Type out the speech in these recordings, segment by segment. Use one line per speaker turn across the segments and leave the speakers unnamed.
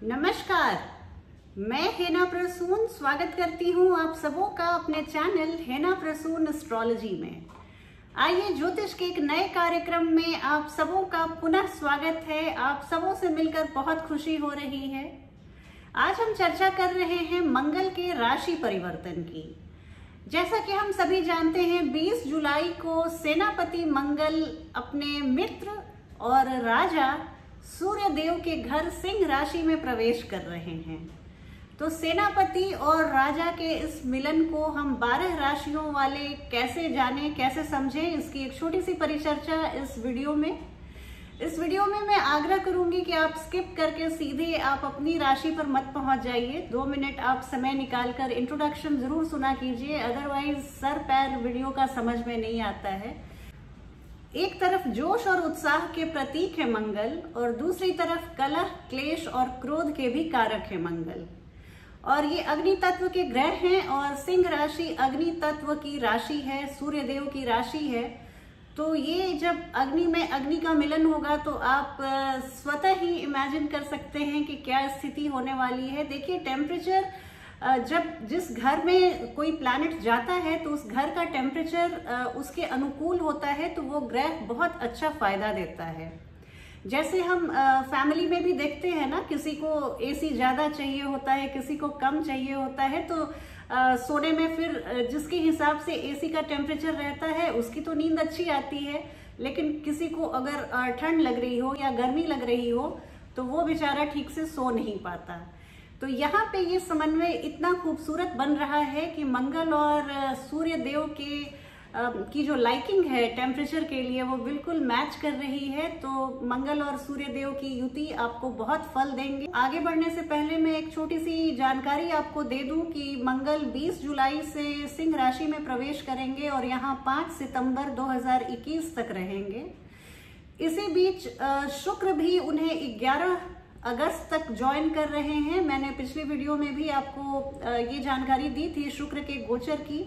नमस्कार, मैं हेना प्रसून स्वागत करती हूँ आप सबों का अपने चैनल हेना प्रसून एस्ट्रोलॉजी में। आइए ज्योतिष के एक नए कार्यक्रम में आप सबों का पुनः स्वागत है। आप सबों से मिलकर बहुत खुशी हो रही है। आज हम चर्चा कर रहे हैं मंगल के राशि परिवर्तन की। जैसा कि हम सभी जानते हैं 20 जुलाई को सेनापति मंगल अपने मित्र और राजा सूर्य देव के घर सिंह राशि में प्रवेश कर रहे हैं। तो सेनापति और राजा के इस मिलन को हम 12 राशियों वाले कैसे जाने, कैसे समझें, इसकी एक छोटी सी परिचर्चा इस वीडियो में मैं आग्रह करूंगी कि आप स्किप करके सीधे आप अपनी राशि पर मत पहुंच जाइए। 2 मिनट आप समय निकालकर इंट्रोडक्शन जरूर सुना कीजिए, अदरवाइज सर पैर वीडियो का समझ में नहीं आता है। एक तरफ जोश और उत्साह के प्रतीक है मंगल और दूसरी तरफ कलह, क्लेश और क्रोध के भी कारक है मंगल। और ये अग्नि तत्व के ग्रह हैं और सिंह राशि अग्नि तत्व की राशि है, सूर्य देव की राशि है। तो ये जब अग्नि में अग्नि का मिलन होगा तो आप स्वतः ही इमेजिन कर सकते हैं कि क्या स्थिति होने वाली है। देखिए, टेम्परेचर जब जिस घर में कोई प्लैनेट जाता है तो उस घर का टेम्परेचर उसके अनुकूल होता है तो वो ग्रह बहुत अच्छा फायदा देता है। जैसे हम फैमिली में भी देखते हैं ना, किसी को एसी ज्यादा चाहिए होता है, किसी को कम चाहिए होता है, तो सोने में फिर जिसके हिसाब से एसी का टेम्परेचर रहता है उसकी तो नींद अच्छी आती है, लेकिन किसी को अगर ठंड लग रही हो या गर्मी लग रही हो तो वो बेचारा ठीक से सो नहीं पाता। तो यहाँ पे ये समन्वय इतना खूबसूरत बन रहा है कि मंगल और सूर्य देव की जो लाइकिंग है टेम्परेचर के लिए वो बिल्कुल मैच कर रही है। तो मंगल और सूर्य देव की युति आपको बहुत फल देंगे। आगे बढ़ने से पहले मैं एक छोटी सी जानकारी आपको दे दूं कि मंगल 20 जुलाई से सिंह राशि में प्रवेश करेंगे और यहाँ 5 सितंबर 2021 तक रहेंगे। इसी बीच शुक्र भी उन्हें 11 अगस्त तक ज्वाइन कर रहे हैं। मैंने पिछली वीडियो में भी आपको ये जानकारी दी थी शुक्र के गोचर की,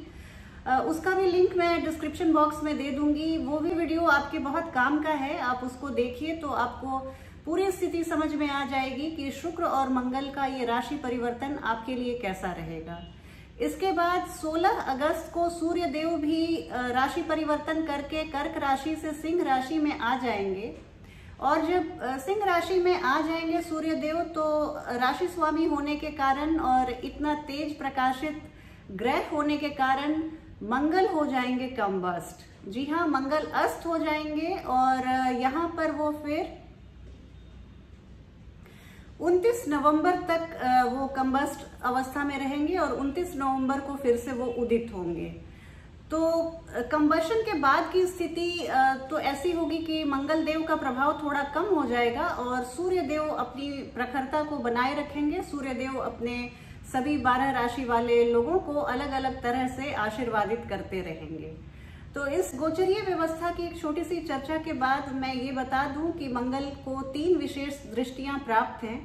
उसका भी लिंक मैं डिस्क्रिप्शन बॉक्स में दे दूंगी। वो भी वीडियो आपके बहुत काम का है, आप उसको देखिए तो आपको पूरी स्थिति समझ में आ जाएगी कि शुक्र और मंगल का ये राशि परिवर्तन आपके लिए कैसा रहेगा। इसके बाद 16 अगस्त को सूर्य देव भी राशि परिवर्तन करके कर्क राशि से सिंह राशि में आ जाएंगे। और जब सिंह राशि में आ जाएंगे सूर्य देव तो राशि स्वामी होने के कारण और इतना तेज प्रकाशित ग्रह होने के कारण मंगल हो जाएंगे कम्बस्ट। जी हाँ, मंगल अस्त हो जाएंगे और यहाँ पर वो फिर 29 नवंबर तक वो कम्बस्ट अवस्था में रहेंगे और 29 नवंबर को फिर से वो उदित होंगे। तो कंबशन के बाद की स्थिति तो ऐसी होगी कि मंगल देव का प्रभाव थोड़ा कम हो जाएगा और सूर्य देव अपनी प्रखरता को बनाए रखेंगे। सूर्य देव अपने सभी 12 राशि वाले लोगों को अलग अलग तरह से आशीर्वादित करते रहेंगे। तो इस गोचरीय व्यवस्था की एक छोटी सी चर्चा के बाद मैं ये बता दूं कि मंगल को 3 विशेष दृष्टियां प्राप्त हैं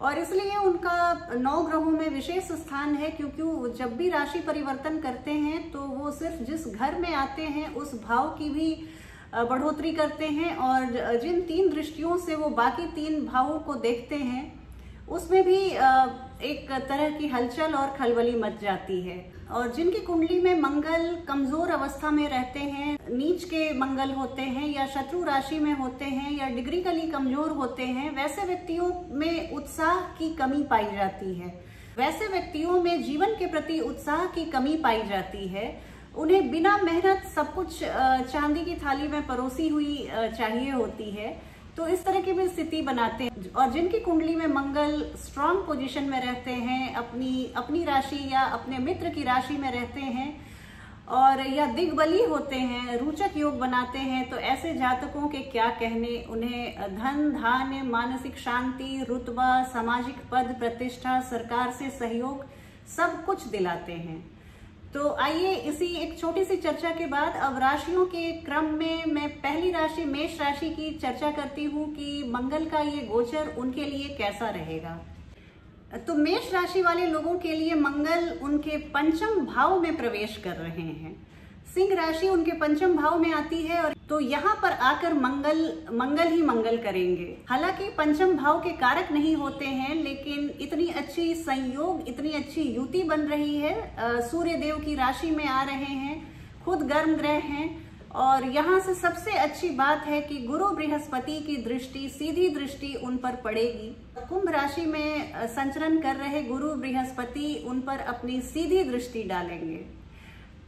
और इसलिए उनका 9 ग्रहों में विशेष स्थान है, क्योंकि वो जब भी राशि परिवर्तन करते हैं तो वो सिर्फ जिस घर में आते हैं उस भाव की भी बढ़ोतरी करते हैं और जिन 3 दृष्टियों से वो बाकी 3 भावों को देखते हैं उसमें भी एक तरह की हलचल और खलबली मच जाती है। और जिनकी कुंडली में मंगल कमजोर अवस्था में रहते हैं, नीच के मंगल होते हैं या शत्रु राशि में होते हैं या डिग्रीकली कमजोर होते हैं, वैसे व्यक्तियों में उत्साह की कमी पाई जाती है। वैसे व्यक्तियों में जीवन के प्रति उत्साह की कमी पाई जाती है। उन्हें बिना मेहनत सब कुछ चांदी की थाली में परोसी हुई चाहिए होती है। तो इस तरह की भी स्थिति बनाते हैं। और जिनकी कुंडली में मंगल स्ट्रांग पोजीशन में रहते हैं, अपनी राशि या अपने मित्र की राशि में रहते हैं और या दिग्बली होते हैं, रोचक योग बनाते हैं, तो ऐसे जातकों के क्या कहने। उन्हें धन धान्य, मानसिक शांति, रुतबा, सामाजिक पद प्रतिष्ठा, सरकार से सहयोग सब कुछ दिलाते हैं। तो आइए इसी एक छोटी सी चर्चा के बाद अब राशियों के क्रम में मैं पहली राशि मेष राशि की चर्चा करती हूँ कि मंगल का ये गोचर उनके लिए कैसा रहेगा। तो मेष राशि वाले लोगों के लिए मंगल उनके पंचम भाव में प्रवेश कर रहे हैं। सिंह राशि उनके पंचम भाव में आती है और तो यहाँ पर आकर मंगल ही मंगल करेंगे। हालांकि पंचम भाव के कारक नहीं होते हैं, लेकिन इतनी अच्छी संयोग, इतनी अच्छी युति बन रही है। सूर्य देव की राशि में आ रहे हैं, खुद गर्म ग्रह हैं। और यहाँ से सबसे अच्छी बात है कि गुरु बृहस्पति की दृष्टि, सीधी दृष्टि उन पर पड़ेगी। कुंभ राशि में संचरण कर रहे गुरु बृहस्पति उन पर अपनी सीधी दृष्टि डालेंगे।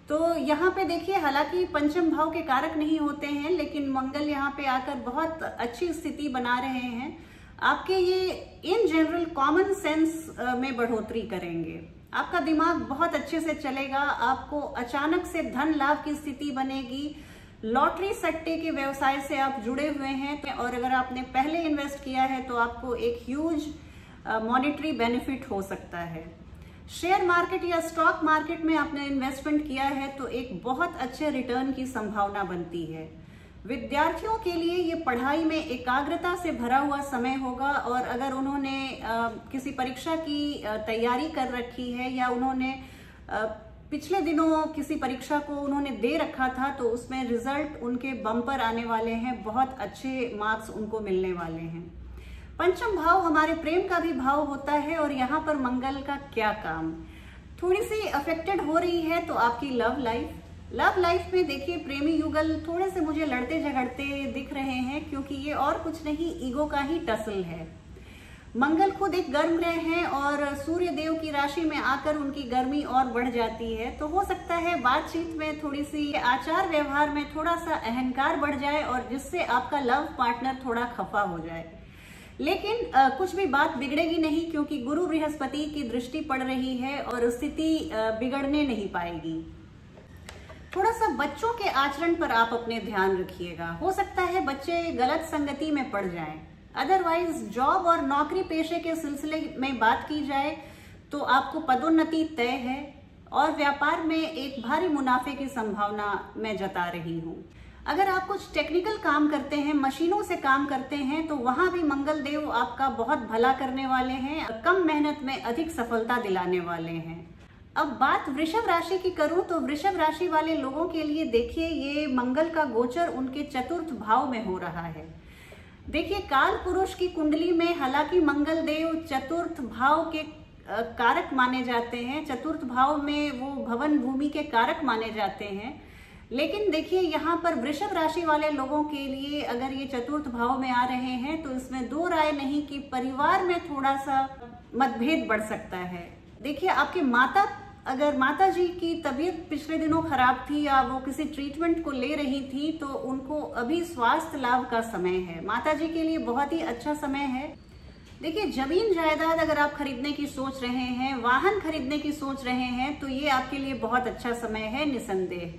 तो यहाँ पे देखिए, हालांकि पंचम भाव के कारक नहीं होते हैं, लेकिन मंगल यहाँ पे आकर बहुत अच्छी स्थिति बना रहे हैं। आपके ये इन जनरल कॉमन सेंस में बढ़ोतरी करेंगे। आपका दिमाग बहुत अच्छे से चलेगा। आपको अचानक से धन लाभ की स्थिति बनेगी। लॉटरी सट्टे के व्यवसाय से आप जुड़े हुए हैं और अगर आपने पहले इन्वेस्ट किया है तो आपको एक ह्यूज मॉनेटरी बेनिफिट हो सकता है। शेयर मार्केट या स्टॉक मार्केट में आपने इन्वेस्टमेंट किया है तो एक बहुत अच्छे रिटर्न की संभावना बनती है। विद्यार्थियों के लिए ये पढ़ाई में एकाग्रता से भरा हुआ समय होगा और अगर उन्होंने किसी परीक्षा की तैयारी कर रखी है या उन्होंने पिछले दिनों किसी परीक्षा को उन्होंने दे रखा था तो उसमें रिजल्ट उनके बम्पर आने वाले हैं, बहुत अच्छे मार्क्स उनको मिलने वाले हैं। पंचम भाव हमारे प्रेम का भी भाव होता है और यहाँ पर मंगल का क्या काम, थोड़ी सी अफेक्टेड हो रही है तो आपकी लव लाइफ में देखिए प्रेमी युगल थोड़े से मुझे लड़ते झगड़ते दिख रहे हैं, क्योंकि ये और कुछ नहीं, ईगो का ही टसल है। मंगल खुद एक गर्म ग्रह है और सूर्य देव की राशि में आकर उनकी गर्मी और बढ़ जाती है। तो हो सकता है बातचीत में थोड़ी सी, आचार व्यवहार में थोड़ा सा अहंकार बढ़ जाए और जिससे आपका लव पार्टनर थोड़ा खफा हो जाए। लेकिन कुछ भी बात बिगड़ेगी नहीं, क्योंकि गुरु बृहस्पति की दृष्टि पड़ रही है और स्थिति बिगड़ने नहीं पाएगी। थोड़ा सा बच्चों के आचरण पर आप अपने ध्यान रखिएगा। हो सकता है बच्चे गलत संगति में पड़ जाएं। अदरवाइज जॉब और नौकरी पेशे के सिलसिले में बात की जाए तो आपको पदोन्नति तय है और व्यापार में एक भारी मुनाफे की संभावना मैं जता रही हूँ। अगर आप कुछ टेक्निकल काम करते हैं, मशीनों से काम करते हैं, तो वहां भी मंगल देव आपका बहुत भला करने वाले हैं, कम मेहनत में अधिक सफलता दिलाने वाले हैं। अब बात वृषभ राशि की करूं तो वृषभ राशि वाले लोगों के लिए देखिए, ये मंगल का गोचर उनके चतुर्थ भाव में हो रहा है। देखिए, काल पुरुष की कुंडली में हालांकि मंगल देव चतुर्थ भाव के कारक माने जाते हैं, चतुर्थ भाव में वो भवन भूमि के कारक माने जाते हैं, लेकिन देखिए यहाँ पर वृषभ राशि वाले लोगों के लिए अगर ये चतुर्थ भाव में आ रहे हैं तो इसमें दो राय नहीं कि परिवार में थोड़ा सा मतभेद बढ़ सकता है। देखिए, आपके अगर माता जी की तबीयत पिछले दिनों खराब थी या वो किसी ट्रीटमेंट को ले रही थी तो उनको अभी स्वास्थ्य लाभ का समय है। माता जी के लिए बहुत ही अच्छा समय है। देखिए, जमीन जायदाद अगर आप खरीदने की सोच रहे हैं, वाहन खरीदने की सोच रहे हैं तो ये आपके लिए बहुत अच्छा समय है निसंदेह।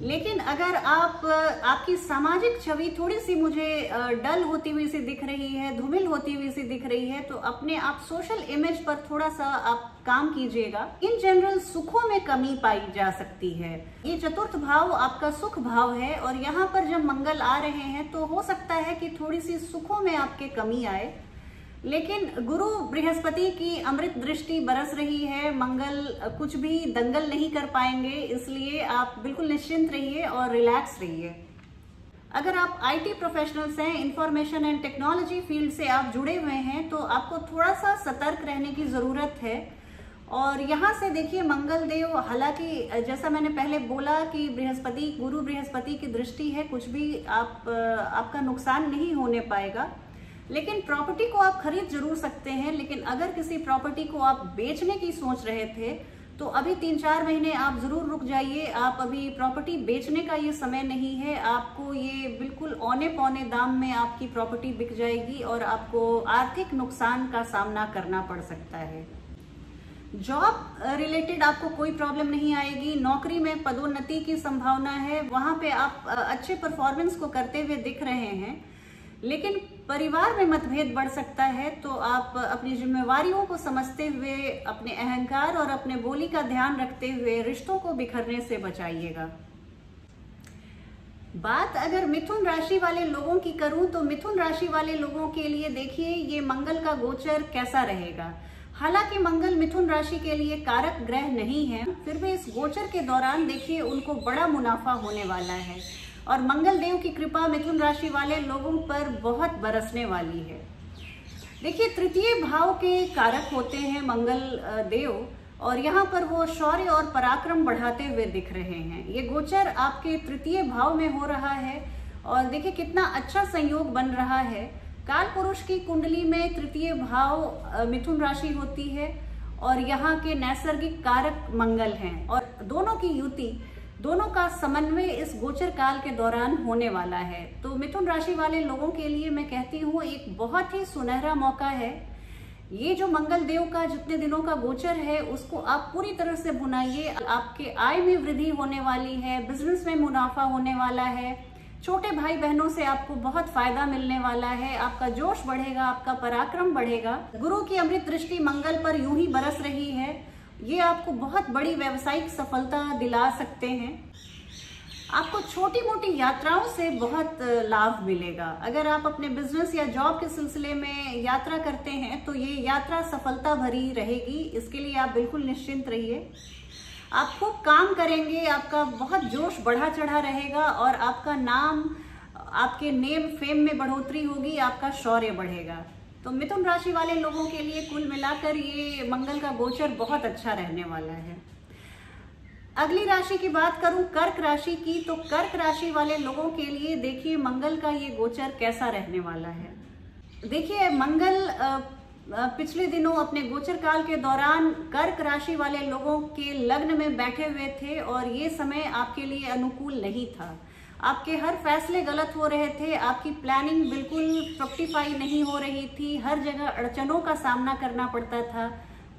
लेकिन अगर आपकी सामाजिक छवि थोड़ी सी मुझे डल होती हुई सी दिख रही है, धूमिल होती हुई सी दिख रही है, तो अपने आप सोशल इमेज पर थोड़ा सा आप काम कीजिएगा। इन जनरल सुखों में कमी पाई जा सकती है। ये चतुर्थ भाव आपका सुख भाव है और यहाँ पर जब मंगल आ रहे हैं तो हो सकता है कि थोड़ी सी सुखों में आपके कमी आए, लेकिन गुरु बृहस्पति की अमृत दृष्टि बरस रही है। मंगल कुछ भी दंगल नहीं कर पाएंगे, इसलिए आप बिल्कुल निश्चिंत रहिए और रिलैक्स रहिए। अगर आप आईटी प्रोफेशनल्स हैं, इंफॉर्मेशन एंड टेक्नोलॉजी फील्ड से आप जुड़े हुए हैं, तो आपको थोड़ा सा सतर्क रहने की जरूरत है। और यहाँ से देखिए, मंगल देव, हालांकि जैसा मैंने पहले बोला कि गुरु बृहस्पति की दृष्टि है, कुछ भी आपका नुकसान नहीं होने पाएगा, लेकिन प्रॉपर्टी को आप खरीद जरूर सकते हैं। लेकिन अगर किसी प्रॉपर्टी को आप बेचने की सोच रहे थे तो अभी 3-4 महीने आप जरूर रुक जाइए। आप अभी प्रॉपर्टी बेचने का ये समय नहीं है। आपको ये बिल्कुल औने पौने दाम में आपकी प्रॉपर्टी बिक जाएगी और आपको आर्थिक नुकसान का सामना करना पड़ सकता है। जॉब रिलेटेड आपको कोई प्रॉब्लम नहीं आएगी। नौकरी में पदोन्नति की संभावना है, वहां पे आप अच्छे परफॉर्मेंस को करते हुए दिख रहे हैं। लेकिन परिवार में मतभेद बढ़ सकता है, तो आप अपनी जिम्मेवारियों को समझते हुए, अपने अहंकार और अपने बोली का ध्यान रखते हुए रिश्तों को बिखरने से बचाइएगा। बात अगर मिथुन राशि वाले लोगों की करूं तो मिथुन राशि वाले लोगों के लिए देखिए, ये मंगल का गोचर कैसा रहेगा। हालांकि मंगल मिथुन राशि के लिए कारक ग्रह नहीं है, फिर भी इस गोचर के दौरान देखिए उनको बड़ा मुनाफा होने वाला है और मंगल देव की कृपा मिथुन राशि वाले लोगों पर बहुत बरसने वाली है। देखिए तृतीय भाव के कारक होते हैं मंगल देव और यहाँ पर वो शौर्य और पराक्रम बढ़ाते हुए दिख रहे हैं। ये गोचर आपके तृतीय भाव में हो रहा है और देखिए कितना अच्छा संयोग बन रहा है। काल पुरुष की कुंडली में तृतीय भाव मिथुन राशि होती है और यहाँ के नैसर्गिक कारक मंगल हैं और दोनों की युति, दोनों का समन्वय इस गोचर काल के दौरान होने वाला है। तो मिथुन राशि वाले लोगों के लिए मैं कहती हूँ एक बहुत ही सुनहरा मौका है। ये जो मंगल देव का जितने दिनों का गोचर है उसको आप पूरी तरह से भुनाइए। आपके आय में वृद्धि होने वाली है, बिजनेस में मुनाफा होने वाला है, छोटे भाई बहनों से आपको बहुत फायदा मिलने वाला है, आपका जोश बढ़ेगा, आपका पराक्रम बढ़ेगा। गुरु की अमृत दृष्टि मंगल पर यूं ही बरस रही है, ये आपको बहुत बड़ी व्यावसायिक सफलता दिला सकते हैं। आपको छोटी मोटी यात्राओं से बहुत लाभ मिलेगा। अगर आप अपने बिजनेस या जॉब के सिलसिले में यात्रा करते हैं तो ये यात्रा सफलता भरी रहेगी, इसके लिए आप बिल्कुल निश्चिंत रहिए। आप खूब काम करेंगे, आपका बहुत जोश बढ़ा चढ़ा रहेगा और आपका नाम, आपके नेम फेम में बढ़ोतरी होगी, आपका शौर्य बढ़ेगा। तो मिथुन राशि वाले लोगों के लिए कुल मिलाकर ये मंगल का गोचर बहुत अच्छा रहने वाला है। अगली राशि की बात करूं कर्क राशि की, तो कर्क राशि वाले लोगों के लिए देखिए मंगल का ये गोचर कैसा रहने वाला है। देखिए मंगल पिछले दिनों अपने गोचर काल के दौरान कर्क राशि वाले लोगों के लग्न में बैठे हुए थे और ये समय आपके लिए अनुकूल नहीं था। आपके हर फैसले गलत हो रहे थे, आपकी प्लानिंग बिल्कुल फ्रुक्टिफाई नहीं हो रही थी, हर जगह अड़चनों का सामना करना पड़ता था,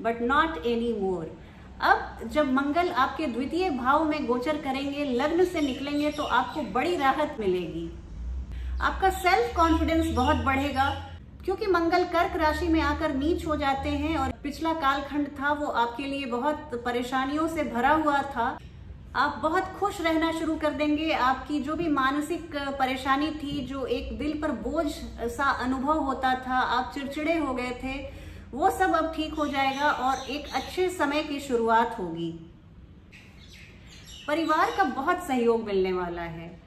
बट नॉट एनी मोर। अब जब मंगल आपके द्वितीय भाव में गोचर करेंगे, लग्न से निकलेंगे, तो आपको बड़ी राहत मिलेगी। आपका सेल्फ कॉन्फिडेंस बहुत बढ़ेगा क्योंकि मंगल कर्क राशि में आकर नीच हो जाते हैं और पिछला कालखंड था वो आपके लिए बहुत परेशानियों से भरा हुआ था। आप बहुत खुश रहना शुरू कर देंगे। आपकी जो भी मानसिक परेशानी थी, जो एक दिल पर बोझ सा अनुभव होता था, आप चिड़चिड़े हो गए थे, वो सब अब ठीक हो जाएगा और एक अच्छे समय की शुरुआत होगी। परिवार का बहुत सहयोग मिलने वाला है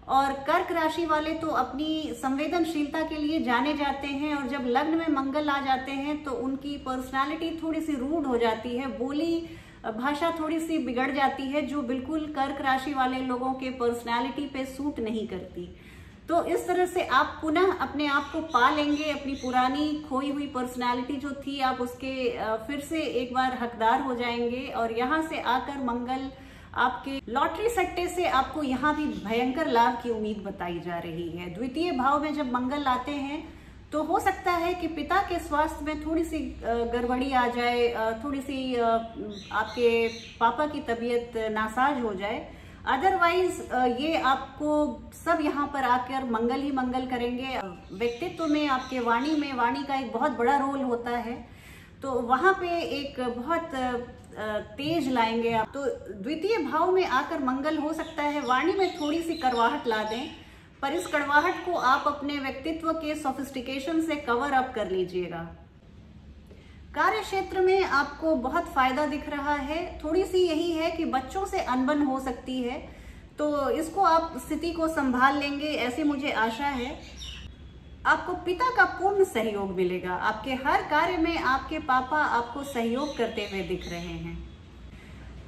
और कर्क राशि वाले तो अपनी संवेदनशीलता के लिए जाने जाते हैं और जब लग्न में मंगल आ जाते हैं तो उनकी पर्सनालिटी थोड़ी सी रूड हो जाती है, बोली भाषा थोड़ी सी बिगड़ जाती है, जो बिल्कुल कर्क राशि वाले लोगों के पर्सनालिटी पे सूट नहीं करती। तो इस तरह से आप पुनः अपने आप को पा लेंगे, अपनी पुरानी खोई हुई पर्सनालिटी जो थी आप उसके फिर से एक बार हकदार हो जाएंगे और यहाँ से आकर मंगल आपके लॉटरी सट्टे से आपको यहाँ भी भयंकर लाभ की उम्मीद बताई जा रही है। द्वितीय भाव में जब मंगल आते हैं तो हो सकता है कि पिता के स्वास्थ्य में थोड़ी सी गड़बड़ी आ जाए, थोड़ी सी आपके पापा की तबीयत नासाज हो जाए। अदरवाइज ये आपको सब यहाँ पर आकर मंगल ही मंगल करेंगे। व्यक्तित्व में, आपके वाणी में, वाणी का एक बहुत बड़ा रोल होता है, तो वहाँ पे एक बहुत तेज लाएंगे आप। तो द्वितीय भाव में आकर मंगल हो सकता है वाणी में थोड़ी सी कड़वाहट ला दें, पर इस कड़वाहट को आप अपने व्यक्तित्व के सोफिस्टिकेशन से कवर अप कर लीजिएगा। कार्य क्षेत्र में आपको बहुत फायदा दिख रहा है। थोड़ी सी यही है कि बच्चों से अनबन हो सकती है, तो इसको आप स्थिति को संभाल लेंगे, ऐसी मुझे आशा है। आपको पिता का पूर्ण सहयोग मिलेगा। आपके हर कार्य में आपके पापा आपको सहयोग करते हुए दिख रहे हैं।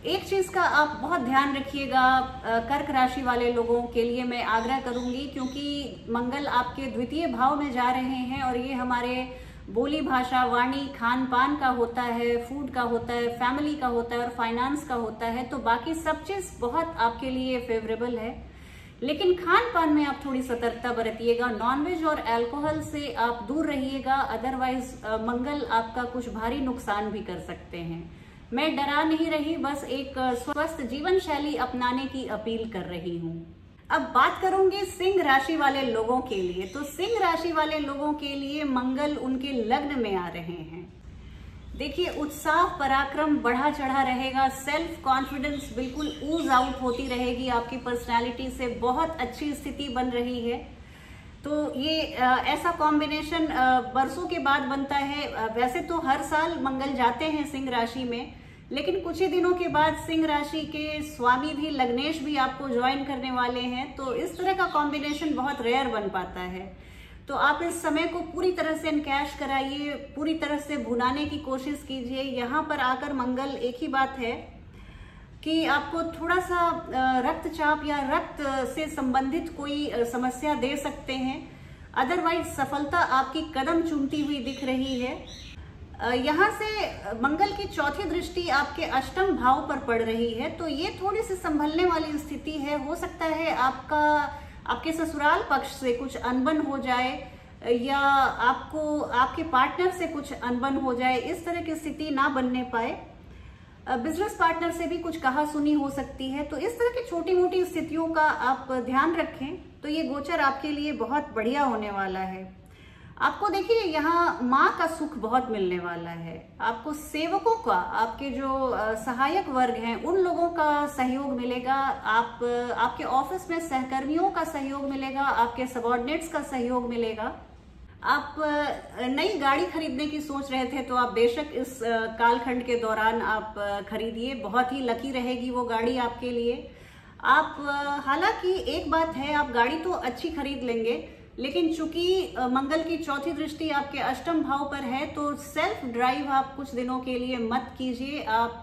एक चीज का आप बहुत ध्यान रखिएगा, कर्क राशि वाले लोगों के लिए मैं आग्रह करूंगी, क्योंकि मंगल आपके द्वितीय भाव में जा रहे हैं और ये हमारे बोली भाषा, वाणी, खान पान का होता है, फूड का होता है, फैमिली का होता है और फाइनेंस का होता है। तो बाकी सब चीज बहुत आपके लिए फेवरेबल है, लेकिन खान पान में आप थोड़ी सतर्कता बरतिएगा। नॉनवेज और अल्कोहल से आप दूर रहिएगा, अदरवाइज मंगल आपका कुछ भारी नुकसान भी कर सकते हैं। मैं डरा नहीं रही, बस एक स्वस्थ जीवन शैली अपनाने की अपील कर रही हूँ। अब बात करूंगी सिंह राशि वाले लोगों के लिए। तो सिंह राशि वाले लोगों के लिए मंगल उनके लग्न में आ रहे हैं। देखिए उत्साह, पराक्रम बढ़ा चढ़ा रहेगा, सेल्फ कॉन्फिडेंस बिल्कुल ऊज आउट होती रहेगी, आपकी पर्सनालिटी से बहुत अच्छी स्थिति बन रही है। तो ये ऐसा कॉम्बिनेशन बरसों के बाद बनता है। वैसे तो हर साल मंगल जाते हैं सिंह राशि में, लेकिन कुछ ही दिनों के बाद सिंह राशि के स्वामी भी लग्नेश भी आपको ज्वाइन करने वाले हैं, तो इस तरह का कॉम्बिनेशन बहुत रेयर बन पाता है। तो आप इस समय को पूरी तरह से एनकैश कराइए, पूरी तरह से भुनाने की कोशिश कीजिए। यहाँ पर आकर मंगल एक ही बात है कि आपको थोड़ा सा रक्तचाप या रक्त से संबंधित कोई समस्या दे सकते हैं। अदरवाइज सफलता आपकी कदम चूमती हुई दिख रही है। यहाँ से मंगल की चौथी दृष्टि आपके अष्टम भाव पर पड़ रही है, तो ये थोड़ी सी संभलने वाली स्थिति है। हो सकता है आपके ससुराल पक्ष से कुछ अनबन हो जाए या आपको आपके पार्टनर से कुछ अनबन हो जाए, इस तरह की स्थिति ना बनने पाए। बिजनेस पार्टनर से भी कुछ कहा सुनी हो सकती है। तो इस तरह की छोटी मोटी स्थितियों का आप ध्यान रखें, तो ये गोचर आपके लिए बहुत बढ़िया होने वाला है। आपको देखिए यहाँ माँ का सुख बहुत मिलने वाला है। आपको सेवकों का, आपके जो सहायक वर्ग हैं, उन लोगों का सहयोग मिलेगा। आपके ऑफिस में सहकर्मियों का सहयोग मिलेगा, आपके सबऑर्डिनेट्स का सहयोग मिलेगा। आप नई गाड़ी खरीदने की सोच रहे थे तो आप बेशक इस कालखंड के दौरान आप खरीदिए, बहुत ही लकी रहेगी वो गाड़ी आपके लिए। आप हालांकि एक बात है, आप गाड़ी तो अच्छी खरीद लेंगे, लेकिन चूंकि मंगल की चौथी दृष्टि आपके अष्टम भाव पर है, तो सेल्फ ड्राइव आप कुछ दिनों के लिए मत कीजिए। आप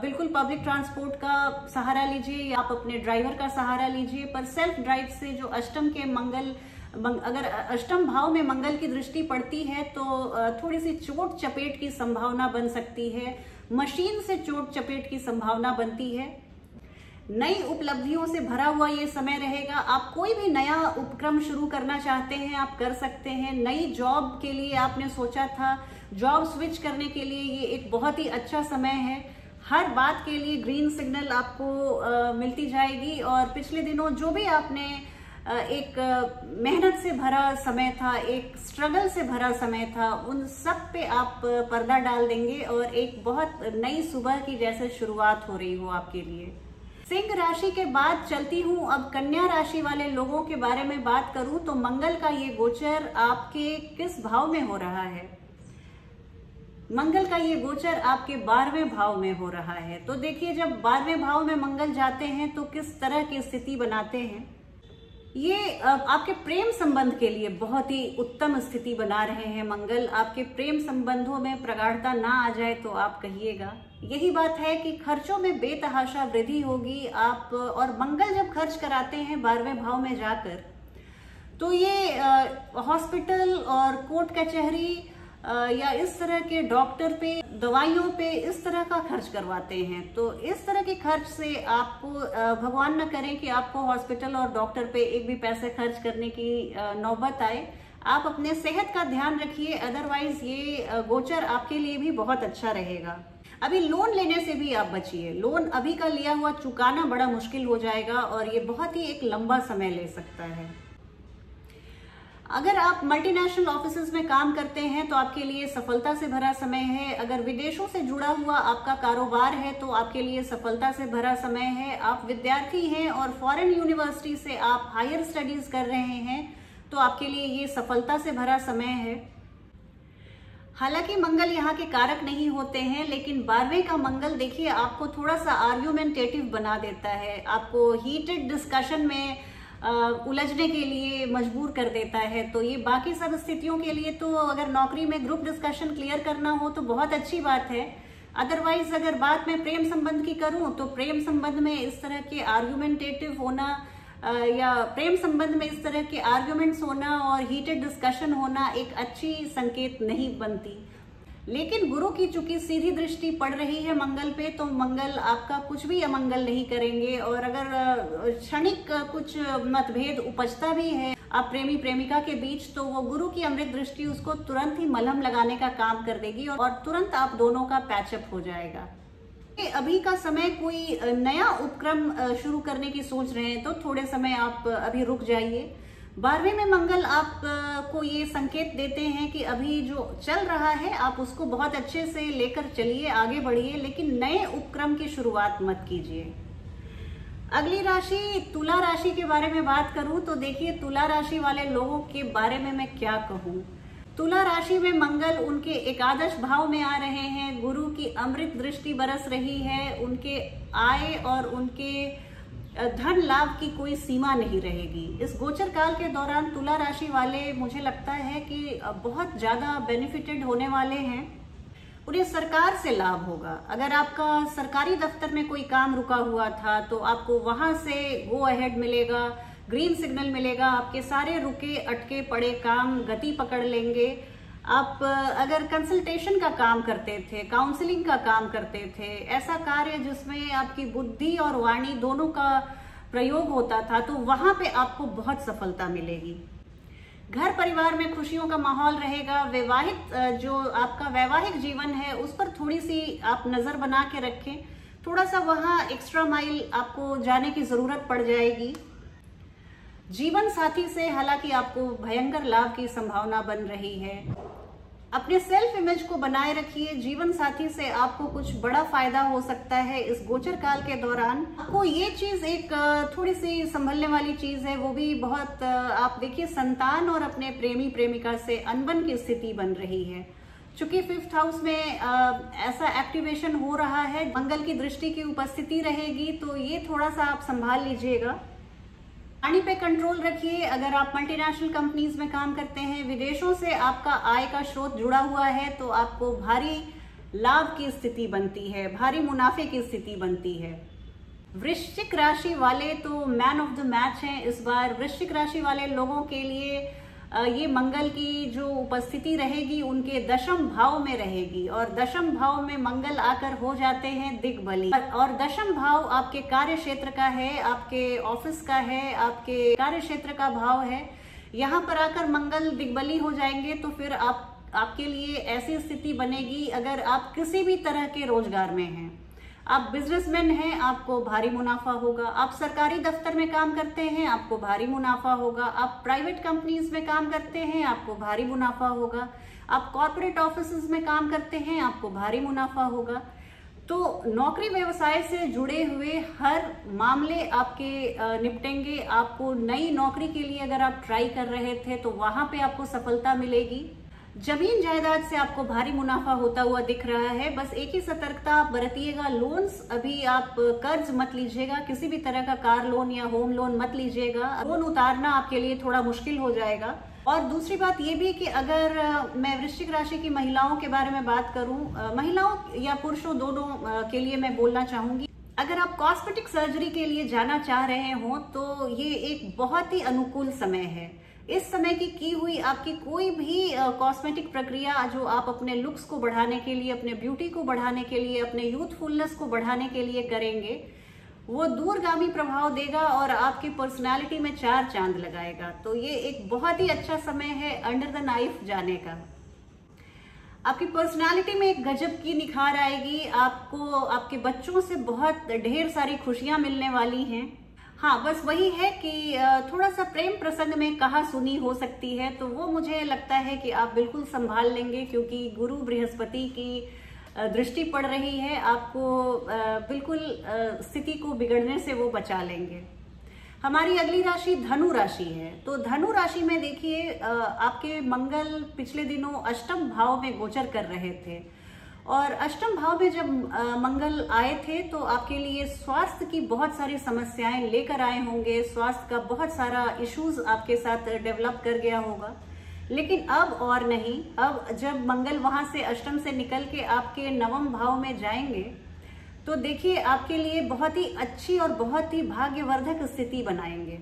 बिल्कुल पब्लिक ट्रांसपोर्ट का सहारा लीजिए या आप अपने ड्राइवर का सहारा लीजिए, पर सेल्फ ड्राइव से जो अष्टम के अगर अष्टम भाव में मंगल की दृष्टि पड़ती है तो थोड़ी सी चोट चपेट की संभावना बन सकती है। मशीन से चोट चपेट की संभावना बनती है। नई उपलब्धियों से भरा हुआ ये समय रहेगा। आप कोई भी नया उपक्रम शुरू करना चाहते हैं, आप कर सकते हैं। नई जॉब के लिए आपने सोचा था, जॉब स्विच करने के लिए ये एक बहुत ही अच्छा समय है। हर बात के लिए ग्रीन सिग्नल आपको मिलती जाएगी। और पिछले दिनों जो भी आपने एक मेहनत से भरा समय था, एक स्ट्रगल से भरा समय था, उन सब पे आप पर्दा डाल देंगे और एक बहुत नई सुबह की जैसे शुरुआत हो रही हो आपके लिए। सिंह राशि के बाद चलती हूँ अब कन्या राशि वाले लोगों के बारे में बात करूं तो मंगल का ये गोचर आपके किस भाव में हो रहा है। मंगल का ये गोचर आपके 12वें भाव में हो रहा है। तो देखिए, जब 12वें भाव में मंगल जाते हैं तो किस तरह की स्थिति बनाते हैं। ये आपके प्रेम संबंध के लिए बहुत ही उत्तम स्थिति बना रहे हैं मंगल। आपके प्रेम संबंधों में प्रगाढ़ता ना आ जाए तो आप कहिएगा। यही बात है कि खर्चों में बेतहाशा वृद्धि होगी। आप और मंगल जब खर्च कराते हैं 12वें भाव में जाकर, तो ये हॉस्पिटल और कोर्ट कचहरी या इस तरह के डॉक्टर पे, दवाइयों पे, इस तरह का खर्च करवाते हैं। तो इस तरह के खर्च से आपको भगवान न करे कि आपको हॉस्पिटल और डॉक्टर पे एक भी पैसे खर्च करने की नौबत आए। आप अपने सेहत का ध्यान रखिए, अदरवाइज ये गोचर आपके लिए भी बहुत अच्छा रहेगा। अभी लोन लेने से भी आप बचिए। लोन अभी का लिया हुआ चुकाना बड़ा मुश्किल हो जाएगा और ये बहुत ही एक लंबा समय ले सकता है। अगर आप मल्टीनेशनल ऑफिसेज में काम करते हैं तो आपके लिए सफलता से भरा समय है। अगर विदेशों से जुड़ा हुआ आपका कारोबार है तो आपके लिए सफलता से भरा समय है। आप विद्यार्थी हैं और फॉरेन यूनिवर्सिटी से आप हायर स्टडीज कर रहे हैं तो आपके लिए ये सफलता से भरा समय है। हालांकि मंगल यहाँ के कारक नहीं होते हैं, लेकिन 12वें का मंगल देखिए आपको थोड़ा सा आर्ग्यूमेंटेटिव बना देता है, आपको हीटेड डिस्कशन में उलझने के लिए मजबूर कर देता है। तो ये बाकी सब स्थितियों के लिए तो अगर नौकरी में ग्रुप डिस्कशन क्लियर करना हो तो बहुत अच्छी बात है। अदरवाइज अगर बात मैं प्रेम संबंध की करूं तो प्रेम संबंध में इस तरह के आर्ग्यूमेंटेटिव होना या प्रेम संबंध में इस तरह के आर्ग्यूमेंट्स होना और हीटेड डिस्कशन होना एक अच्छी संकेत नहीं बनती। लेकिन गुरु की चूंकि सीधी दृष्टि पड़ रही है मंगल पे, तो मंगल आपका कुछ भी अमंगल नहीं करेंगे। और अगर क्षणिक कुछ मतभेद उपजता भी है आप प्रेमी प्रेमिका के बीच, तो वो गुरु की अमृत दृष्टि उसको तुरंत ही मलहम लगाने का काम कर देगी और तुरंत आप दोनों का पैचअप हो जाएगा। अभी का समय कोई नया उपक्रम शुरू करने की सोच रहे हैं तो थोड़े समय आप अभी रुक जाइए। 12वें में मंगल आप को ये संकेत देते हैं कि अभी जो चल रहा है आप उसको बहुत अच्छे से लेकर चलिए, आगे बढ़िए, लेकिन नए उपक्रम की शुरुआत मत कीजिए। अगली राशि तुला राशि के बारे में बात करूं तो देखिए, तुला राशि वाले लोगों के बारे में मैं क्या कहूं। तुला राशि में मंगल उनके एकादश भाव में आ रहे हैं, गुरु की अमृत दृष्टि बरस रही है, उनके आय और उनके धन लाभ की कोई सीमा नहीं रहेगी। इस गोचर काल के दौरान तुला राशि वाले, मुझे लगता है कि बहुत ज्यादा बेनिफिटेड होने वाले हैं। उन्हें सरकार से लाभ होगा। अगर आपका सरकारी दफ्तर में कोई काम रुका हुआ था तो आपको वहां से गो अहेड मिलेगा, ग्रीन सिग्नल मिलेगा, आपके सारे रुके अटके पड़े काम गति पकड़ लेंगे। आप अगर कंसल्टेशन का काम करते थे, काउंसलिंग का काम करते थे, ऐसा कार्य जिसमें आपकी बुद्धि और वाणी दोनों का प्रयोग होता था, तो वहां पे आपको बहुत सफलता मिलेगी। घर परिवार में खुशियों का माहौल रहेगा। विवाहित जो आपका वैवाहिक जीवन है उस पर थोड़ी सी आप नजर बना के रखें, थोड़ा सा वहां एक्स्ट्रा माइल आपको जाने की जरूरत पड़ जाएगी। जीवन साथी से हालांकि आपको भयंकर लाभ की संभावना बन रही है। अपने सेल्फ इमेज को बनाए रखिए। जीवन साथी से आपको कुछ बड़ा फायदा हो सकता है इस गोचर काल के दौरान। आपको ये चीज एक थोड़ी सी संभलने वाली चीज है, वो भी बहुत आप देखिए, संतान और अपने प्रेमी प्रेमिका से अनबन की स्थिति बन रही है। चूंकि 5th हाउस में ऐसा एक्टिवेशन हो रहा है, मंगल की दृष्टि की उपस्थिति रहेगी, तो ये थोड़ा सा आप संभाल लीजिएगा। वाणी पे कंट्रोल रखिए। अगर आप मल्टीनेशनल कंपनीज में काम करते हैं, विदेशों से आपका आय का स्रोत जुड़ा हुआ है, तो आपको भारी लाभ की स्थिति बनती है, भारी मुनाफे की स्थिति बनती है। वृश्चिक राशि वाले तो मैन ऑफ द मैच हैं इस बार। वृश्चिक राशि वाले लोगों के लिए ये मंगल की जो उपस्थिति रहेगी उनके दशम भाव में रहेगी, और दशम भाव में मंगल आकर हो जाते हैं दिग्बली। और दशम भाव आपके कार्य क्षेत्र का है, आपके ऑफिस का है, आपके कार्य क्षेत्र का भाव है। यहाँ पर आकर मंगल दिग्बली हो जाएंगे तो फिर आपके लिए ऐसी स्थिति बनेगी, अगर आप किसी भी तरह के रोजगार में हैं, आप बिजनेसमैन हैं, आपको भारी मुनाफा होगा। आप सरकारी दफ्तर में काम करते हैं, आपको भारी मुनाफा होगा। आप प्राइवेट कंपनीज में काम करते हैं, आपको भारी मुनाफा होगा। आप कॉर्पोरेट ऑफिसेज में काम करते हैं, आपको भारी मुनाफा होगा। तो नौकरी व्यवसाय से जुड़े हुए हर मामले आपके निपटेंगे। आपको नई नौकरी के लिए अगर आप ट्राई कर रहे थे तो वहां पे आपको सफलता मिलेगी। जमीन जायदाद से आपको भारी मुनाफा होता हुआ दिख रहा है। बस एक ही सतर्कता आप बरतिएगा, लोन्स अभी आप कर्ज मत लीजिएगा, किसी भी तरह का कार लोन या होम लोन मत लीजिएगा। लोन उतारना आपके लिए थोड़ा मुश्किल हो जाएगा। और दूसरी बात ये भी कि अगर मैं वृश्चिक राशि की महिलाओं के बारे में बात करूं, महिलाओं या पुरुषों दोनों के लिए मैं बोलना चाहूंगी, अगर आप कॉस्मेटिक सर्जरी के लिए जाना चाह रहे हो तो ये एक बहुत ही अनुकूल समय है। इस समय की हुई आपकी कोई भी कॉस्मेटिक प्रक्रिया जो आप अपने लुक्स को बढ़ाने के लिए, अपने ब्यूटी को बढ़ाने के लिए, अपने यूथफुलनेस को बढ़ाने के लिए करेंगे, वो दूरगामी प्रभाव देगा और आपकी पर्सनालिटी में 4 चांद लगाएगा। तो ये एक बहुत ही अच्छा समय है अंडर द नाइफ जाने का। आपकी पर्सनालिटी में एक गजब की निखार आएगी। आपको आपके बच्चों से बहुत ढेर सारी खुशियां मिलने वाली हैं। हाँ, बस वही है कि थोड़ा सा प्रेम प्रसंग में कहा सुनी हो सकती है, तो वो मुझे लगता है कि आप बिल्कुल संभाल लेंगे, क्योंकि गुरु बृहस्पति की दृष्टि पड़ रही है। आपको बिल्कुल स्थिति को बिगड़ने से वो बचा लेंगे। हमारी अगली राशि धनु राशि है। तो धनु राशि में देखिए, आपके मंगल पिछले दिनों अष्टम भाव में गोचर कर रहे थे, और अष्टम भाव में जब मंगल आए थे तो आपके लिए स्वास्थ्य की बहुत सारी समस्याएं लेकर आए होंगे। स्वास्थ्य का बहुत सारा इश्यूज आपके साथ डेवलप कर गया होगा, लेकिन अब और नहीं। अब जब मंगल वहां से अष्टम से निकल के आपके नवम भाव में जाएंगे तो देखिए, आपके लिए बहुत ही अच्छी और बहुत ही भाग्यवर्धक स्थिति बनाएंगे।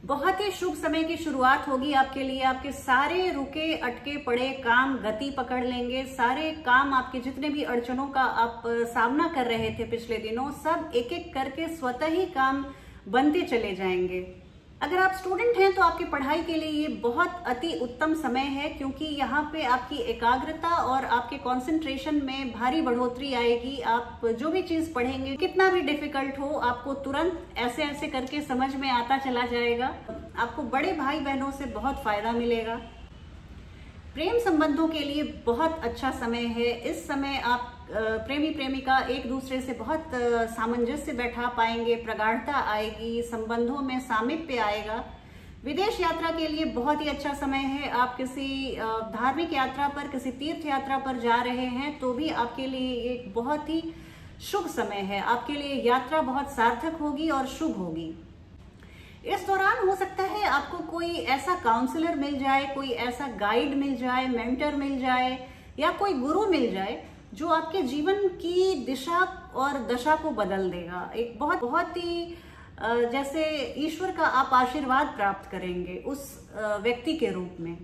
बहुत ही शुभ समय की शुरुआत होगी आपके लिए। आपके सारे रुके अटके पड़े काम गति पकड़ लेंगे। सारे काम, आपके जितने भी अड़चनों का आप सामना कर रहे थे पिछले दिनों, सब एक एक करके स्वतः ही काम बनते चले जाएंगे। अगर आप स्टूडेंट हैं तो आपकी पढ़ाई के लिए ये बहुत अति उत्तम समय है, क्योंकि यहाँ पे आपकी एकाग्रता और आपके कंसंट्रेशन में भारी बढ़ोतरी आएगी। आप जो भी चीज पढ़ेंगे, कितना भी डिफिकल्ट हो, आपको तुरंत ऐसे ऐसे करके समझ में आता चला जाएगा। आपको बड़े भाई बहनों से बहुत फायदा मिलेगा। प्रेम संबंधों के लिए बहुत अच्छा समय है। इस समय आप प्रेमी प्रेमिका एक दूसरे से बहुत सामंजस्य बैठा पाएंगे, प्रगाढ़ता आएगी, संबंधों में सामीप्य आएगा। विदेश यात्रा के लिए बहुत ही अच्छा समय है। आप किसी धार्मिक यात्रा पर, किसी तीर्थ यात्रा पर जा रहे हैं तो भी आपके लिए एक बहुत ही शुभ समय है। आपके लिए यात्रा बहुत सार्थक होगी और शुभ होगी। इस दौरान हो सकता है आपको कोई ऐसा काउंसलर मिल जाए, कोई ऐसा गाइड मिल जाए, मेंटर मिल जाए या कोई गुरु मिल जाए जो आपके जीवन की दिशा और दशा को बदल देगा। एक बहुत ही जैसे ईश्वर का आप आशीर्वाद प्राप्त करेंगे उस व्यक्ति के रूप में।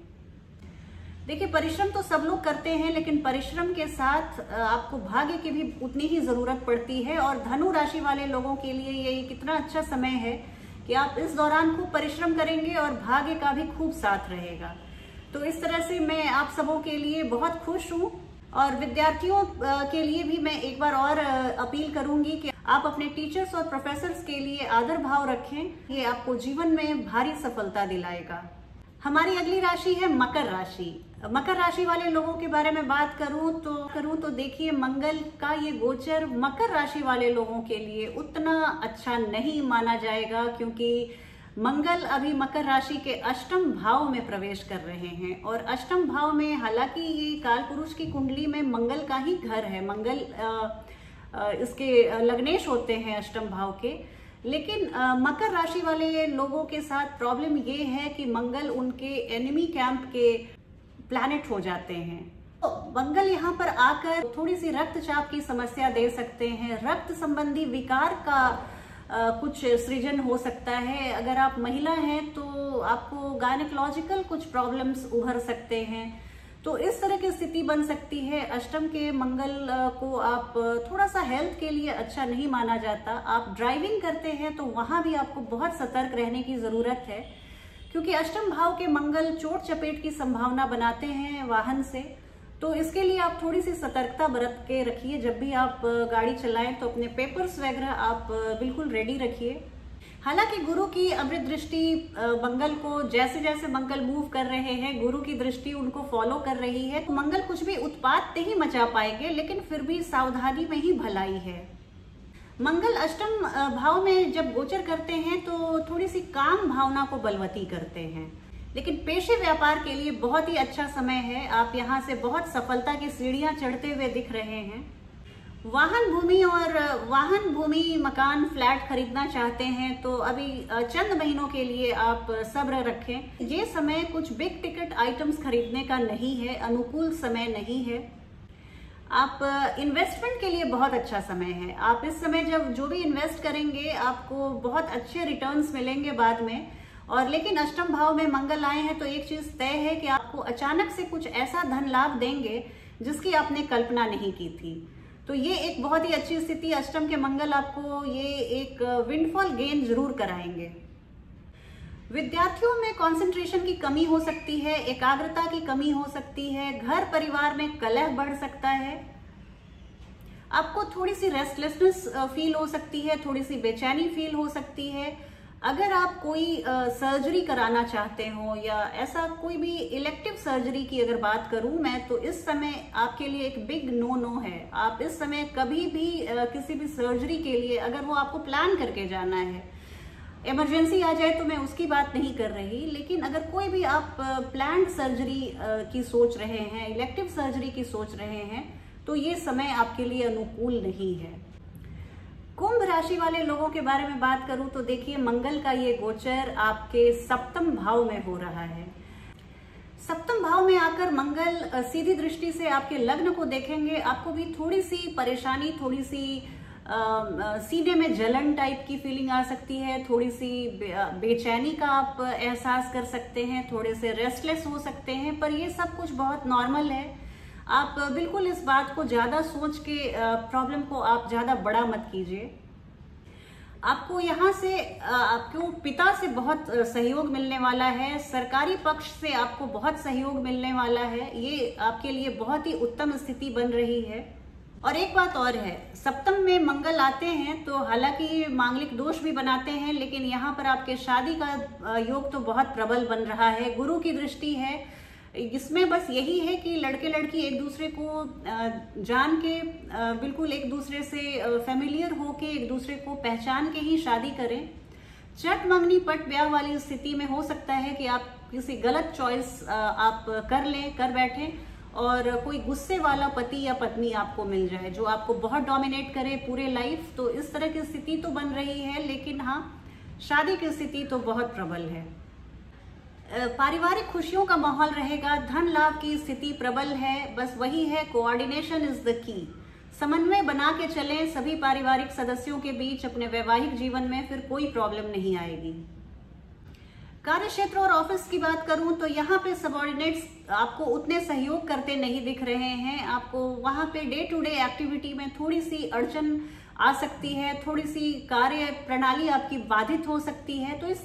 देखिए, परिश्रम तो सब लोग करते हैं, लेकिन परिश्रम के साथ आपको भाग्य की भी उतनी ही जरूरत पड़ती है। और धनु राशि वाले लोगों के लिए ये कितना अच्छा समय है कि आप इस दौरान खूब परिश्रम करेंगे और भाग्य का भी खूब साथ रहेगा। तो इस तरह से मैं आप सबों के लिए बहुत खुश हूँ। और विद्यार्थियों के लिए भी मैं एक बार और अपील करूंगी कि आप अपने टीचर्स और प्रोफेसर्स के लिए आदर भाव रखें। ये आपको जीवन में भारी सफलता दिलाएगा। हमारी अगली राशि है मकर राशि। मकर राशि वाले लोगों के बारे में बात करूं तो देखिए, मंगल का ये गोचर मकर राशि वाले लोगों के लिए उतना अच्छा नहीं माना जाएगा, क्योंकि मंगल अभी मकर राशि के अष्टम भाव में प्रवेश कर रहे हैं। और अष्टम भाव में, हालांकि ये काल पुरुष की कुंडली में मंगल का ही घर है, मंगल इसके लग्नेश होते हैं अष्टम भाव के, लेकिन मकर राशि वाले लोगों के साथ प्रॉब्लम ये है कि मंगल उनके एनिमी कैंप के प्लैनेट हो जाते हैं। तो मंगल यहाँ पर आकर थोड़ी सी रक्तचाप की समस्या दे सकते हैं। रक्त संबंधी विकार का कुछ सृजन हो सकता है। अगर आप महिला हैं तो आपको गायनेकोलॉजिकल कुछ प्रॉब्लम्स उभर सकते हैं। तो इस तरह की स्थिति बन सकती है। अष्टम के मंगल को आप थोड़ा सा हेल्थ के लिए अच्छा नहीं माना जाता। आप ड्राइविंग करते हैं तो वहां भी आपको बहुत सतर्क रहने की जरूरत है, क्योंकि अष्टम भाव के मंगल चोट चपेट की संभावना बनाते हैं वाहन से। तो इसके लिए आप थोड़ी सी सतर्कता बरत के रखिए। जब भी आप गाड़ी चलाएं तो अपने पेपर्स वगैरह आप बिल्कुल रेडी रखिए। हालांकि गुरु की अमृत दृष्टि मंगल को, जैसे जैसे मंगल मूव कर रहे हैं, गुरु की दृष्टि उनको फॉलो कर रही है। तो मंगल कुछ भी उत्पात नहीं मचा पाएंगे, लेकिन फिर भी सावधानी में ही भलाई है। मंगल अष्टम भाव में जब गोचर करते हैं तो थोड़ी सी काम भावना को बलवती करते हैं, लेकिन पेशे व्यापार के लिए बहुत ही अच्छा समय है। आप यहाँ से बहुत सफलता की सीढ़ियां चढ़ते हुए दिख रहे हैं। वाहन भूमि मकान फ्लैट खरीदना चाहते हैं तो अभी चंद महीनों के लिए आप सब्र रखें। ये समय कुछ बिग टिकट आइटम्स खरीदने का नहीं है, अनुकूल समय नहीं है। आप इन्वेस्टमेंट के लिए बहुत अच्छा समय है। आप इस समय जब जो भी इन्वेस्ट करेंगे आपको बहुत अच्छे रिटर्न्स मिलेंगे बाद में। और लेकिन अष्टम भाव में मंगल आए हैं तो एक चीज तय है कि आपको अचानक से कुछ ऐसा धन लाभ देंगे जिसकी आपने कल्पना नहीं की थी। तो ये एक बहुत ही अच्छी स्थिति, अष्टम के मंगल आपको ये एक विंडफॉल गेन जरूर कराएंगे। विद्यार्थियों में कंसंट्रेशन की कमी हो सकती है, एकाग्रता की कमी हो सकती है, घर परिवार में कलह बढ़ सकता है, आपको थोड़ी सी रेस्टलेसनेस फील हो सकती है, थोड़ी सी बेचैनी फील हो सकती है। अगर आप कोई सर्जरी कराना चाहते हो या ऐसा कोई भी इलेक्टिव सर्जरी की अगर बात करूं मैं, तो इस समय आपके लिए एक बिग नो है। आप इस समय कभी भी किसी भी सर्जरी के लिए अगर वो आपको प्लान करके जाना है, इमरजेंसी आ जाए तो मैं उसकी बात नहीं कर रही, लेकिन अगर कोई भी आप प्लान्ड सर्जरी की सोच रहे हैं, इलेक्टिव सर्जरी की सोच रहे हैं, तो ये समय आपके लिए अनुकूल नहीं है। कुंभ राशि वाले लोगों के बारे में बात करूं तो देखिए, मंगल का ये गोचर आपके सप्तम भाव में हो रहा है। सप्तम भाव में आकर मंगल सीधी दृष्टि से आपके लग्न को देखेंगे। आपको भी थोड़ी सी परेशानी, थोड़ी सी सीने में जलन टाइप की फीलिंग आ सकती है, थोड़ी सी बेचैनी का आप एहसास कर सकते हैं, थोड़े से रेस्टलेस हो सकते हैं, पर ये सब कुछ बहुत नॉर्मल है। आप बिल्कुल इस बात को ज्यादा सोच के प्रॉब्लम को आप ज्यादा बड़ा मत कीजिए। आपको यहाँ से आपको पिता से बहुत सहयोग मिलने वाला है, सरकारी पक्ष से आपको बहुत सहयोग मिलने वाला है। ये आपके लिए बहुत ही उत्तम स्थिति बन रही है। और एक बात और है, सप्तम में मंगल आते हैं तो हालांकि मांगलिक दोष भी बनाते हैं, लेकिन यहाँ पर आपके शादी का योग तो बहुत प्रबल बन रहा है। गुरु की दृष्टि है, इसमें बस यही है कि लड़के लड़की एक दूसरे को जान के बिल्कुल एक दूसरे से फेमिलियर होके एक दूसरे को पहचान के ही शादी करें। चट मंगनी पट ब्याह वाली स्थिति में हो सकता है कि आप किसी गलत चॉइस आप कर बैठें और कोई गुस्से वाला पति या पत्नी आपको मिल जाए जो आपको बहुत डोमिनेट करे पूरे लाइफ। तो इस तरह की स्थिति तो बन रही है, लेकिन हाँ, शादी की स्थिति तो बहुत प्रबल है। पारिवारिक खुशियों का माहौल रहेगा, धन लाभ की स्थिति प्रबल है। बस वही है, कोऑर्डिनेशन इज द की। समन्वय बना के चलें सभी पारिवारिक सदस्यों के बीच अपने वैवाहिक जीवन में, फिर कोई प्रॉब्लम नहीं आएगी। कार्य क्षेत्र और ऑफिस की बात करूं तो यहाँ पे सबऑर्डिनेट्स आपको उतने सहयोग करते नहीं दिख रहे हैं। आपको वहां पे डे टू डे एक्टिविटी में थोड़ी सी अड़चन आ सकती है, थोड़ी सी कार्य प्रणाली आपकी बाधित हो सकती है। तो इस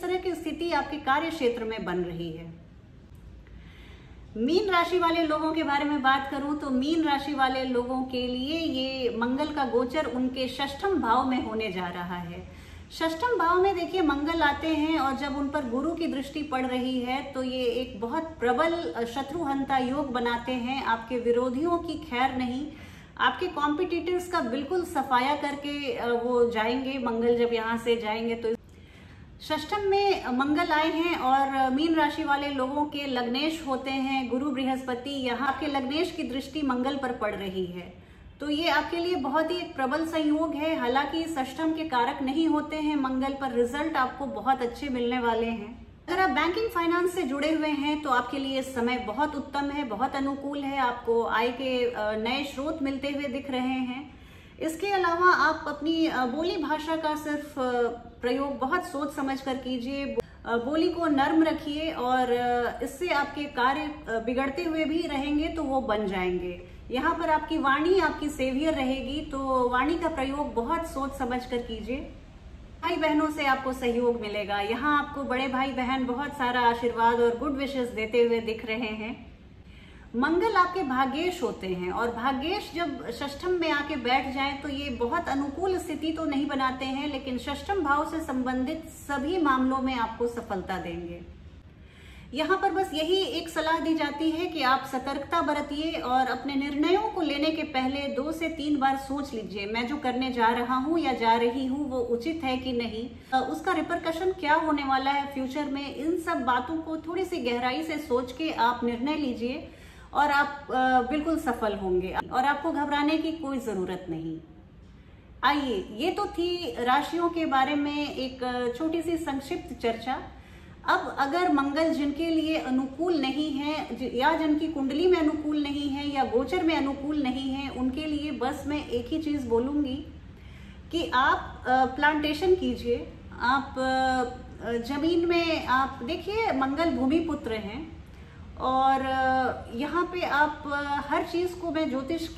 तरह की स्थिति आपके कार्य क्षेत्र में बन रही है। मीन राशि वाले लोगों के बारे में बात करूं तो मीन राशि वाले लोगों के लिए ये मंगल का गोचर उनके षष्ठम भाव में होने जा रहा है। षष्ठम भाव में देखिए मंगल आते हैं और जब उन पर गुरु की दृष्टि पड़ रही है तो ये एक बहुत प्रबल शत्रुहंता योग बनाते हैं। आपके विरोधियों की खैर नहीं, आपके कॉम्पिटिटर्स का बिल्कुल सफाया करके वो जाएंगे। मंगल जब यहाँ से जाएंगे तो षष्ठम में मंगल आए हैं और मीन राशि वाले लोगों के लग्नेश होते हैं गुरु बृहस्पति। यहाँ आपके लग्नेश की दृष्टि मंगल पर पड़ रही है, तो ये आपके लिए बहुत ही एक प्रबल संयोग है। हालांकि षष्ठम के कारक नहीं होते हैं मंगल, पर रिजल्ट आपको बहुत अच्छे मिलने वाले हैं। अगर आप बैंकिंग फाइनेंस से जुड़े हुए हैं तो आपके लिए समय बहुत उत्तम है, बहुत अनुकूल है। आपको आय के नए स्रोत मिलते हुए दिख रहे हैं। इसके अलावा आप अपनी बोली भाषा का सिर्फ प्रयोग बहुत सोच समझ कर कीजिए। बोली को नर्म रखिए और इससे आपके कार्य बिगड़ते हुए भी रहेंगे तो वो बन जाएंगे। यहाँ पर आपकी वाणी आपकी सेवियर रहेगी, तो वाणी का प्रयोग बहुत सोच समझ कर कीजिए। भाई बहनों से आपको सहयोग मिलेगा। यहाँ आपको बड़े भाई बहन बहुत सारा आशीर्वाद और गुड विशेस देते हुए दिख रहे हैं। मंगल आपके भाग्येश होते हैं और भाग्येश जब षष्ठम में आके बैठ जाएं तो ये बहुत अनुकूल स्थिति तो नहीं बनाते हैं, लेकिन षष्ठम भाव से संबंधित सभी मामलों में आपको सफलता देंगे। यहाँ पर बस यही एक सलाह दी जाती है कि आप सतर्कता बरतिए और अपने निर्णयों को लेने के पहले 2 से 3 बार सोच लीजिए, मैं जो करने जा रहा हूँ या जा रही हूँ वो उचित है कि नहीं, उसका रिपरकशन क्या होने वाला है फ्यूचर में। इन सब बातों को थोड़ी सी गहराई से सोच के आप निर्णय लीजिए और आप बिल्कुल सफल होंगे और आपको घबराने की कोई जरूरत नहीं। आइए, ये तो थी राशियों के बारे में एक छोटी सी संक्षिप्त चर्चा। अब अगर मंगल जिनके लिए अनुकूल नहीं है या जिनकी कुंडली में अनुकूल नहीं है या गोचर में अनुकूल नहीं है, उनके लिए बस मैं एक ही चीज बोलूंगी कि आप प्लांटेशन कीजिए। आप जमीन में आप देखिए, मंगल भूमि पुत्र हैं और यहाँ पे आप हर चीज को मैं ज्योतिष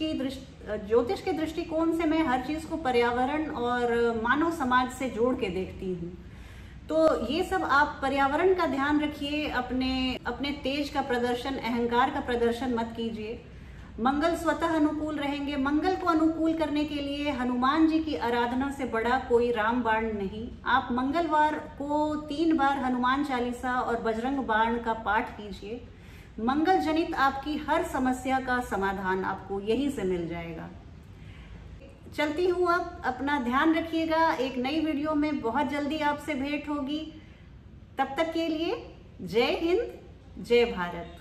के दृष्टिकोण से मैं हर चीज को पर्यावरण और मानव समाज से जोड़ के देखती हूँ। तो ये सब आप पर्यावरण का ध्यान रखिए, अपने तेज का प्रदर्शन, अहंकार का प्रदर्शन मत कीजिए। मंगल स्वतः अनुकूल रहेंगे। मंगल को अनुकूल करने के लिए हनुमान जी की आराधना से बड़ा कोई रामबाण नहीं। आप मंगलवार को 3 बार हनुमान चालीसा और बजरंग बाण का पाठ कीजिए। मंगल जनित आपकी हर समस्या का समाधान आपको यहीं से मिल जाएगा। चलती हूँ, अब अपना ध्यान रखिएगा। एक नई वीडियो में बहुत जल्दी आपसे भेंट होगी। तब तक के लिए जय हिंद, जय भारत।